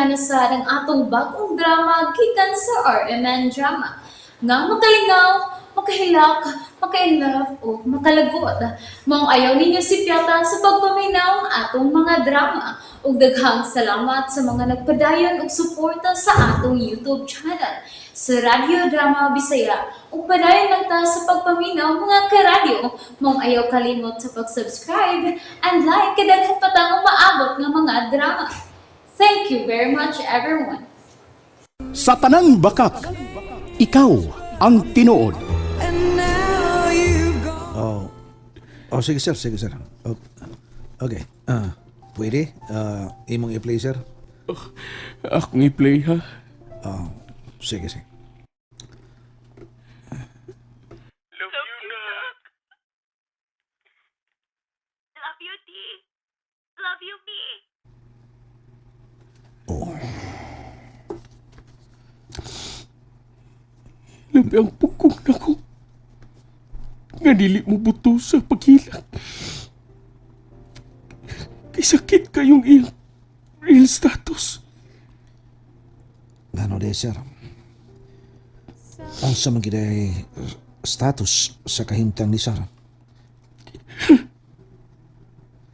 na sa ng atong bagong drama gikan sa RMN Drama. Nga makalingaw, makahilak, maka-inlove, o makalagot. Maong ayaw ninyo si Piota sa pagpaminaw ang atong mga drama. Ug daghang salamat sa mga nagpadayon og suporta sa atong YouTube channel sa Radio Drama Bisaya. Ug padayon lang ta sa pagpaminaw mga karadyo. Maong ayaw kalimot sa pag-subscribe and like kadaghan pa tang maabot nga mga drama. Thank you very much everyone. Sa tanang bakak, ikaw ang tinuod. Oh, sige sir, sige sir. Okay, pwede? Imong i-play sir? Akong i-play ha. Sige, sige. Love you, D. Love you, me. Labi ang pugong na ko. Nga dili mo buto sa paghilak. Kay sakit kayong iyang real status. Gano de sir? Ang sa magiday status sa kahimtang ni Sarah.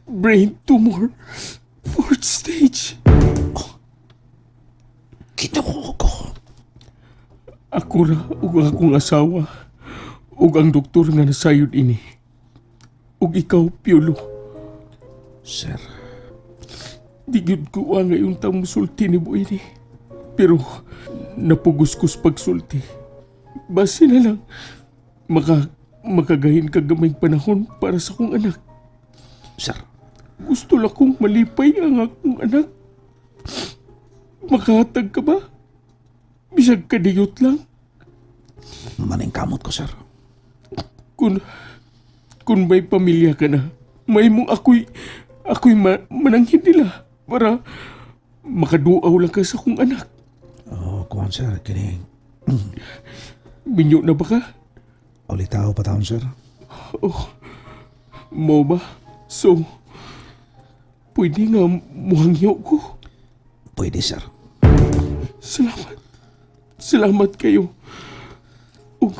Brain tumor. 4th stage. Kita mo ko. Ako ra ug akong asawa ug ang doktor nga nasayod ini. Ug ikaw, Piolo. Sir, Di gyud ko nga yung musulti ni Boy ni. Pero napuguskus pagsulti. Basi na lang makagahin ka gamay panahon para sa kong anak. sir, Gusto lang kong malipay ang akong anak. Makahatag ka ba? Bisag kadiyot lang. maning kamot ko sir. Kung may pamilya ka na, may mong ako'y mananghin nila para makaduaw lang ka sa kong anak. Kuhan sir, kining Minyo na ba ka? ulitaw pa taon sir. Mo ba? So, pwede nga muhangyo ko. Pwede sir. Salamat. Salamat kayo. Ug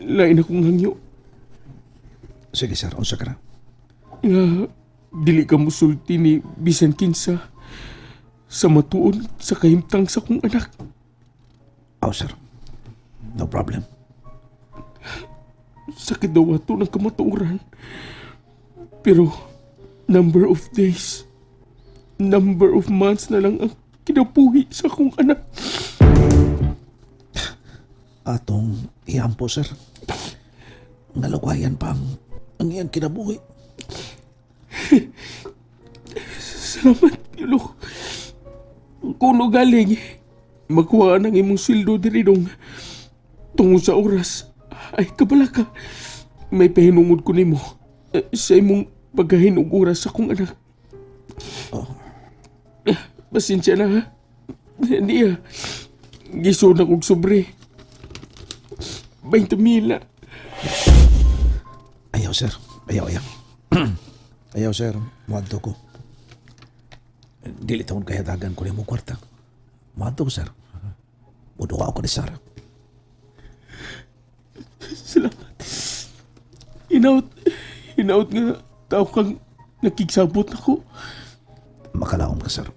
lain akong hangyo. Sige sir, unsa ka na? Nga dili ka musulti ni bisan kinsa sa matuon sa kahimtang sa kong anak. Sir, no problem. Sakit daw ato ng kamatuoran. Pero number of days, number of months na lang ang kinabuhi sa kong anak. Atong iampo sir. Nalugwayan pa ang iyang kinabuhi. Salamat, Piolo. Kuno galing, makuha ng imong sildo diri dong. Tungod sa oras, ay kabala ka. May pahinungod ko nimo sa imong pagkahin og oras sa kong anak. Pasensya na ha. Hindi ha. Giso na kong sobre. 20,000 na. Ayaw sir, ayaw. Ayaw sir, muadto ko. Dili taon kaya dagan ko mo kwarta. Muadto ko sir. Muduwa ako ni Sarah. Salamat. Hinaut nga tao kang nakigsabot ako. Makalaom ka sir.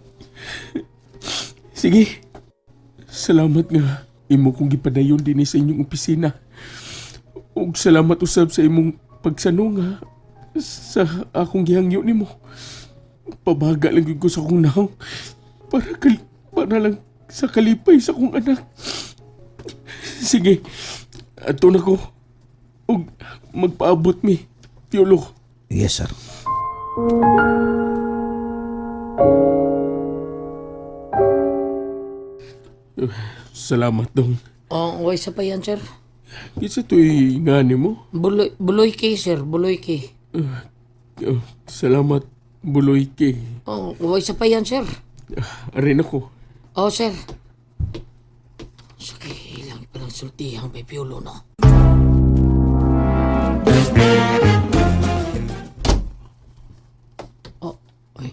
Sige. Salamat nga imo kong gipadayon din sa inyong opisina. Ug salamat usab sa imong pagsanunga sa akong gihangyo nimo. Pabaga lang gyud ko sa akong naong para lang sa kalipay sa akong anak. Sige. Ato na ko. Ug magpaabot mi, Piolo. Yes sir. Salamat dong. Way sa pa yan, sir. Kisa to'y ngani mo. Buloy kay, sir. Buloy kay. Salamat, Buloy K. Way sa pa yan, sir. Arin ako. Sir. Sakay lang pa ng sultihang may piulo, no? Ay,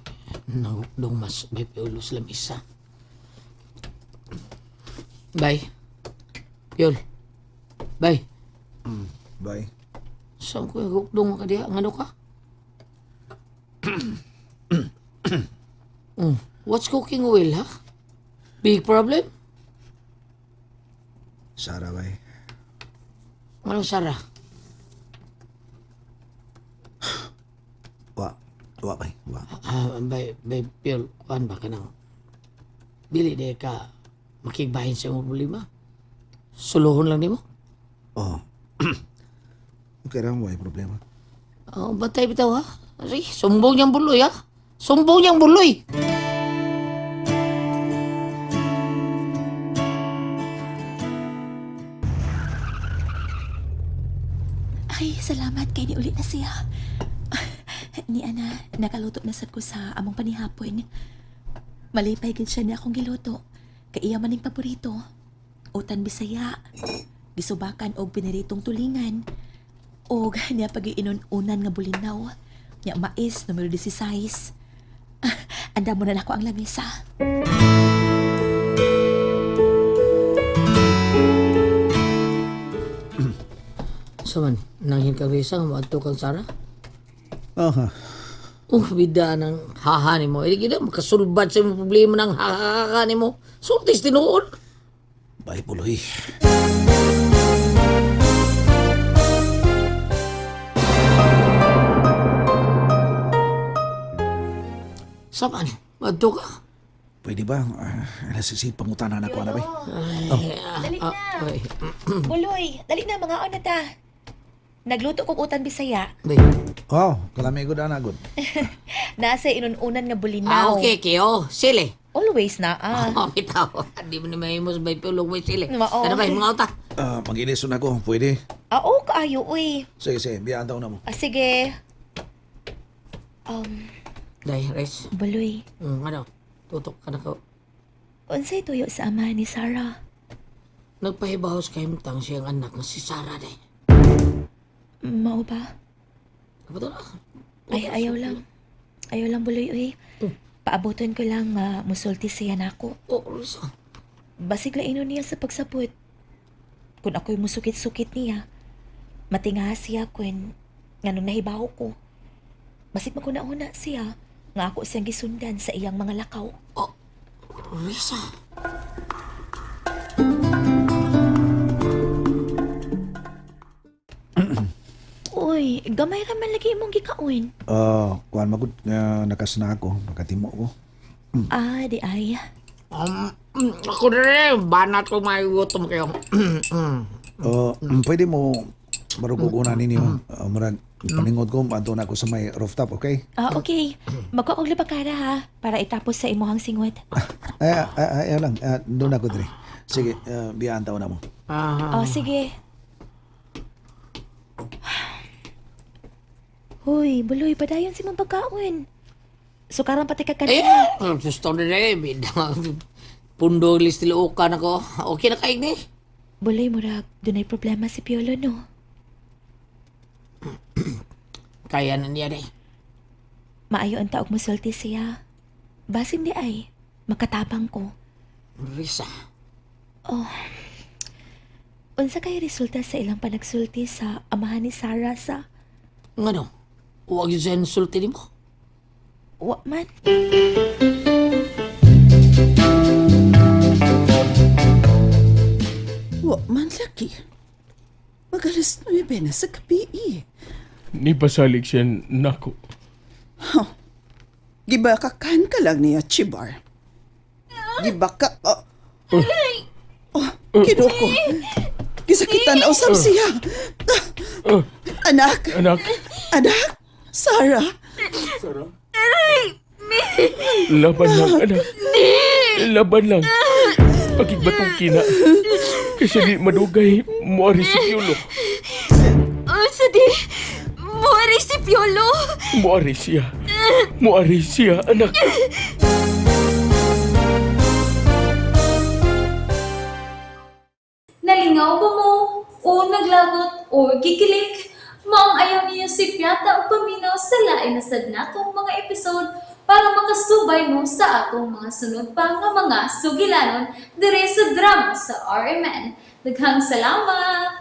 nagukdong mas may piulo sila isa. Bay. Piol. Bay. Bye. Saan ko hukdong ka diya? Ano ka? What's cooking oil, ha? Big problem? Sara, bye. Ano, Sarah? Wa, bye. Wa. Bay, Piol, kuhan ba ka nang dili de ka makigbahin sa imong problema? Suluhon lang nimo? Oh. Okay lang, may problema. Oh, batay bitaw ha? Sige, sumbong niyang buloy ha? Sumbong niyang buloy! Ay, salamat kay ni ulit na siya. Ni Ana, nakaluto na sad ko sa among panihapon. Malipay gid siya ni akong giluto. Kay iya maning paborito. Utan Bisaya. Gisubakan og piniritong tulingan. Og niya pag-iinon-unan nga bulinaw. Nya mais numero 16. Anda mo na nako ang lamesa. Saman, nanghin kang risa nga maadto kang Sarah? Aha. Bida ng haha ni mo. Eh, gina, makasulbad sa imong problema ng haha ni mo. Sultis tinuod. Bye, Puloy. Saman, maadto ka? Pwede ba? Nasisip pangutanan ako na, bay. Dali na. Ay, Buloy, dali na mga na ta. Nagluto kong utan Bisaya. bay. Oh, kalami ko na good. Nasa inununan nga bulinaw. Okay, Keo. Sili. Always na Bitaw. Di mo ni mahimos bay piulong may sili. Mao. Ano ba, mga uta? Pag-ilisun ako, pwede. Oo, kaayo, uy. Sige, biyaan taon na mo. Sige. Day, Res. Buloy, Ano? Tutok ka na ko. unsay tuyo sa ama ni Sarah? Nagpahibahos kay Mtang siyang anak na si Sarah, day. Mao ba? Apa to na? Ay, ayaw lang. Ayaw lang, Buloy, uy. Paabuton ko lang musulti siya na ako. Risa. Basig lainon niya sa pagsapot. Kung ako'y musukit-sukit niya, matinga siya kung nganong nahibaw ko. Basig maguna-una siya, nga ako siyang gisundan sa iyang mga lakaw. Risa. Uy, gamay raman lagi imong gikaon. Kuhan magud nga nakasna ako, nakatimo ko. Di ay. Ako na rin. Banat ko may gutom kayo. Pwede mo marugugunan ninyo. Murag paningod ko, anto na ako sa may rooftop, okay? Okay. Magkaog libakara ha, para itapos sa imuhang singwat. Ayaw lang. Doon ako dre. Sige, biyaan taon na mo. Sige. Hoy, Buloy, padayon si mong pagkaon. Sukaran pati ka kanina. Gusto na rin. Pundo listiluukan ako. Okay na kaig ni. Buloy, murag, dunay problema si Piolo, no? Kaya na niya day. Maayo ang taog musulti siya. Basin di ay, makatabang ko. Risa. Unsa kay resulta sa ilang panagsulti sa amahan ni Sarah sa Ano? Huwag yun sa insulti ni mo. wa man? Wa man lagi. Magalas 9 na sa gabi eh. Ni pasalig siya nako. Gibakakan ka lang niya, Chibar. Gibaka... Kinuko. Gisakitan na usap siya. Anak, Anak, Sarah. laban lang, anak. Laban lang. Pagigbatong kina. Kasi di madugay, muari si Piolo. Sadi, buwari si Piolo. Muari siya. Muari siya, anak. Nalingaw ba mo? O naglagot? O gikilik? Maong ayaw niyo si Piata o paminaw sa lain na sad natong mga episode para makasubay mo sa atong mga sunod pa nga mga sugilanon dire sa drama sa RMN. Daghang salamat!